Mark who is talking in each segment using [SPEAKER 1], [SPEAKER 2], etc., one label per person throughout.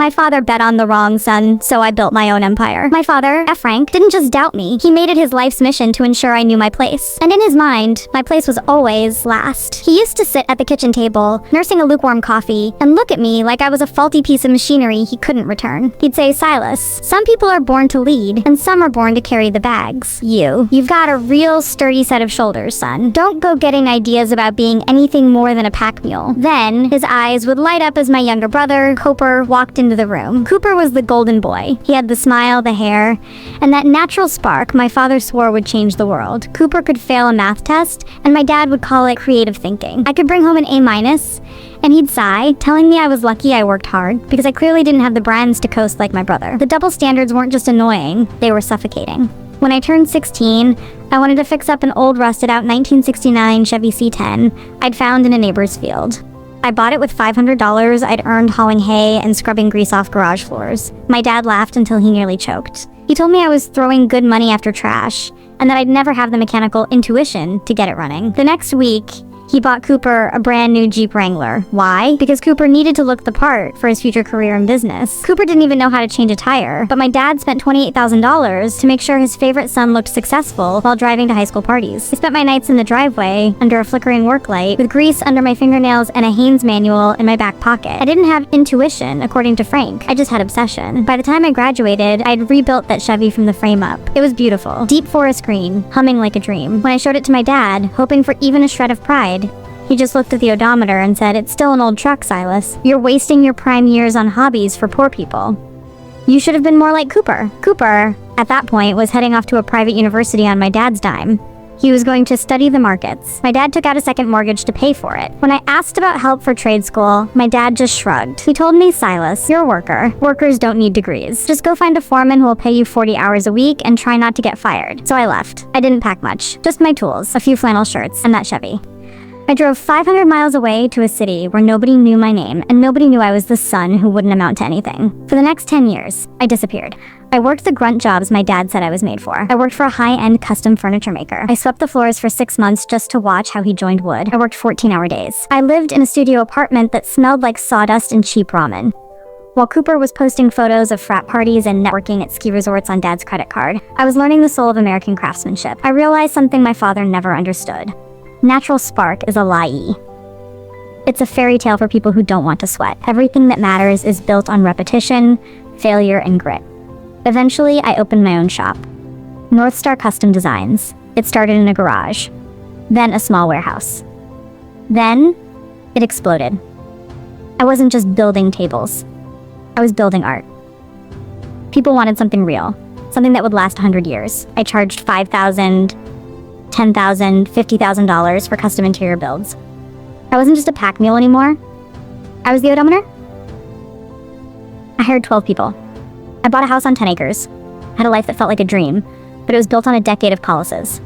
[SPEAKER 1] My father bet on the wrong, son, so I built my own empire. My father, F. Frank, didn't just doubt me. He made it his life's mission to ensure I knew my place. And in his mind, my place was always last. He used to sit at the kitchen table, nursing a lukewarm coffee, and look at me like I was a faulty piece of machinery he couldn't return. He'd say, Silas, some people are born to lead, and some are born to carry the bags. You've got a real sturdy set of shoulders, son. Don't go getting ideas about being anything more than a pack mule. Then, his eyes would light up as my younger brother, Cooper, walked into the room. Cooper was the golden boy. He had the smile, the hair, and that natural spark my father swore would change the world. Cooper could fail a math test, and my dad would call it creative thinking. I could bring home an A-, and he'd sigh, telling me I was lucky I worked hard, because I clearly didn't have the brains to coast like my brother. The double standards weren't just annoying, they were suffocating. When I turned 16, I wanted to fix up an old rusted-out 1969 Chevy C10 I'd found in a neighbor's field. I bought it with $500 I'd earned hauling hay and scrubbing grease off garage floors. My dad laughed until he nearly choked. He told me I was throwing good money after trash, and that I'd never have the mechanical intuition to get it running. The next week, he bought Cooper a brand new Jeep Wrangler. Why? Because Cooper needed to look the part for his future career in business. Cooper didn't even know how to change a tire, but my dad spent $28,000 to make sure his favorite son looked successful while driving to high school parties. I spent my nights in the driveway under a flickering work light with grease under my fingernails and a Haynes manual in my back pocket. I didn't have intuition, according to Frank. I just had obsession. By the time I graduated, I'd rebuilt that Chevy from the frame up. It was beautiful. Deep forest green, humming like a dream. When I showed it to my dad, hoping for even a shred of pride, he just looked at the odometer and said, "It's still an old truck, Silas. You're wasting your prime years on hobbies for poor people. You should have been more like Cooper." Cooper, at that point, was heading off to a private university on my dad's dime. He was going to study the markets. My dad took out a second mortgage to pay for it. When I asked about help for trade school, my dad just shrugged. He told me, "Silas, you're a worker. Workers don't need degrees. Just go find a foreman who will pay you 40 hours a week and try not to get fired." So I left. I didn't pack much. Just my tools, a few flannel shirts, and that Chevy. I drove 500 miles away to a city where nobody knew my name, and nobody knew I was the son who wouldn't amount to anything. For the next 10 years, I disappeared. I worked the grunt jobs my dad said I was made for. I worked for a high-end custom furniture maker. I swept the floors for 6 months just to watch how he joined wood. I worked 14-hour days. I lived in a studio apartment that smelled like sawdust and cheap ramen, while Cooper was posting photos of frat parties and networking at ski resorts on Dad's credit card. I was learning the soul of American craftsmanship. I realized something my father never understood. Natural spark is a lie. It's a fairy tale for people who don't want to sweat. Everything that matters is built on repetition, failure, and grit. Eventually, I opened my own shop, North Star Custom Designs. It started in a garage, then a small warehouse. Then, it exploded. I wasn't just building tables. I was building art. People wanted something real, something that would last 100 years. I charged $5,000, $10,000, $50,000 for custom interior builds. I wasn't just a pack mule anymore. I was the odometer. I hired 12 people. I bought a house on 10 acres. Had a life that felt like a dream, but it was built on a decade of palaces.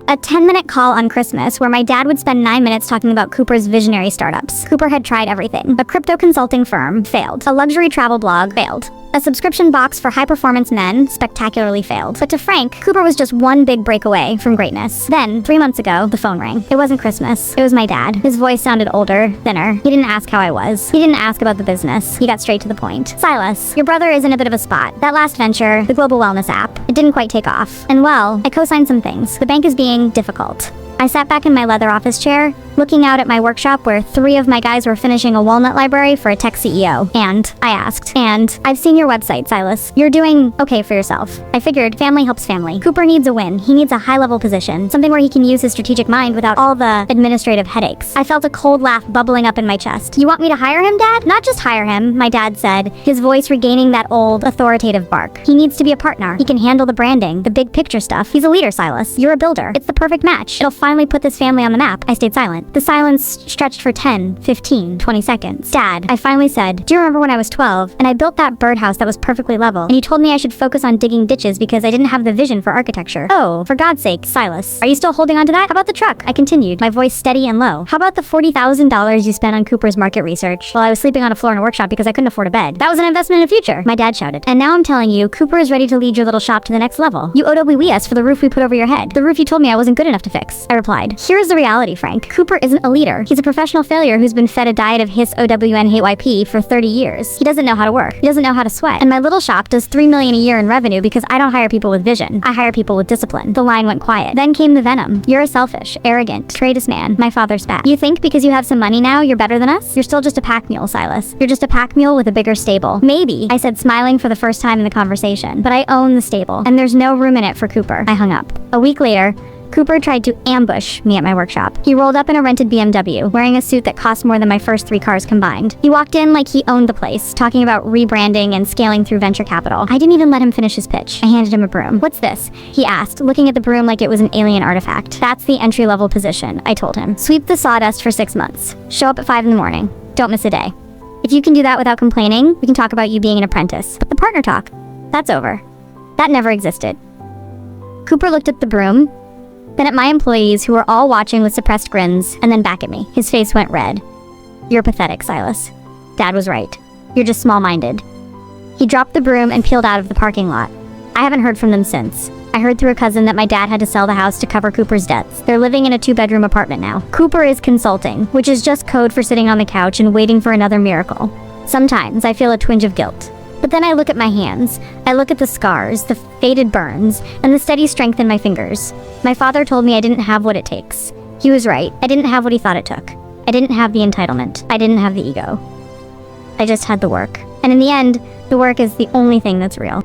[SPEAKER 1] A 10-minute call on Christmas where my dad would spend 9 minutes talking about Cooper's visionary startups. Cooper had tried everything. A crypto consulting firm failed. A luxury travel blog failed. A subscription box for high-performance men spectacularly failed. But to Frank, Cooper was just one big breakaway from greatness. Then, 3 months ago, the phone rang. It wasn't Christmas. It was my dad. His voice sounded older, thinner. He didn't ask how I was. He didn't ask about the business. He got straight to the point. "Silas, your brother is in a bit of a spot. That last venture, the global wellness app, it didn't quite take off. And well, I co-signed some things. The bank is being difficult." I sat back in my leather office chair, looking out at my workshop where 3 of my guys were finishing a walnut library for a tech CEO. And I asked, "I've seen your website, Silas. You're doing okay for yourself." I figured family helps family. Cooper needs a win. He needs a high-level position, something where he can use his strategic mind without all the administrative headaches. I felt a cold laugh bubbling up in my chest. "You want me to hire him, Dad?" "Not just hire him," my dad said, his voice regaining that old, authoritative bark. "He needs to be a partner. He can handle the branding, the big picture stuff. He's a leader, Silas. You're a builder. It's the perfect match. It'll finally put this family on the map." I stayed silent. The silence stretched for 10, 15, 20 seconds. "Dad," I finally said, "do you remember when I was 12 and I built that birdhouse that was perfectly level and you told me I should focus on digging ditches because I didn't have the vision for architecture?" "Oh, for God's sake, Silas. Are you still holding on to that? How about the truck?" I continued, my voice steady and low. "How about the $40,000 you spent on Cooper's market research while I was sleeping on a floor in a workshop because I couldn't afford a bed? That was an investment in the future," my dad shouted. "And now I'm telling you, Cooper is ready to lead your little shop to the next level. You OWE us for the roof we put over your head. The roof you told me I wasn't good enough to fix." I replied, "Here is the reality, Frank. Cooper Cooper isn't a leader. He's a professional failure who's been fed a diet of hiss OWN hate YP for 30 years. He doesn't know how to work. He doesn't know how to sweat. And my little shop does $3 million a year in revenue because I don't hire people with vision. I hire people with discipline. The line went quiet. Then came the venom. You're a selfish, arrogant, traitous man. My father spat. You think because you have some money now, you're better than us? You're still just a pack mule, Silas. You're just a pack mule with a bigger stable. Maybe, I said, smiling for the first time in the conversation. But I own the stable, and there's no room in it for Cooper. I hung up. A week later, Cooper tried to ambush me at my workshop. He rolled up in a rented BMW, wearing a suit that cost more than my first 3 cars combined. He walked in like he owned the place, talking about rebranding and scaling through venture capital. I didn't even let him finish his pitch. I handed him a broom. What's this? He asked, looking at the broom like it was an alien artifact. That's the entry-level position, I told him. Sweep the sawdust for 6 months. Show up at 5 in the morning. Don't miss a day. If you can do that without complaining, we can talk about you being an apprentice. But the partner talk, that's over. That never existed. Cooper looked at the broom, then at my employees who were all watching with suppressed grins, and then back at me. His face went red. You're pathetic, Silas. Dad was right. You're just small-minded. He dropped the broom and peeled out of the parking lot. I haven't heard from them since. I heard through a cousin that my dad had to sell the house to cover Cooper's debts. They're living in a 2-bedroom apartment now. Cooper is consulting, which is just code for sitting on the couch and waiting for another miracle. Sometimes I feel a twinge of guilt. But then I look at my hands. I look at the scars, the faded burns, and the steady strength in my fingers. My father told me I didn't have what it takes. He was right. I didn't have what he thought it took. I didn't have the entitlement. I didn't have the ego. I just had the work. And in the end, the work is the only thing that's real.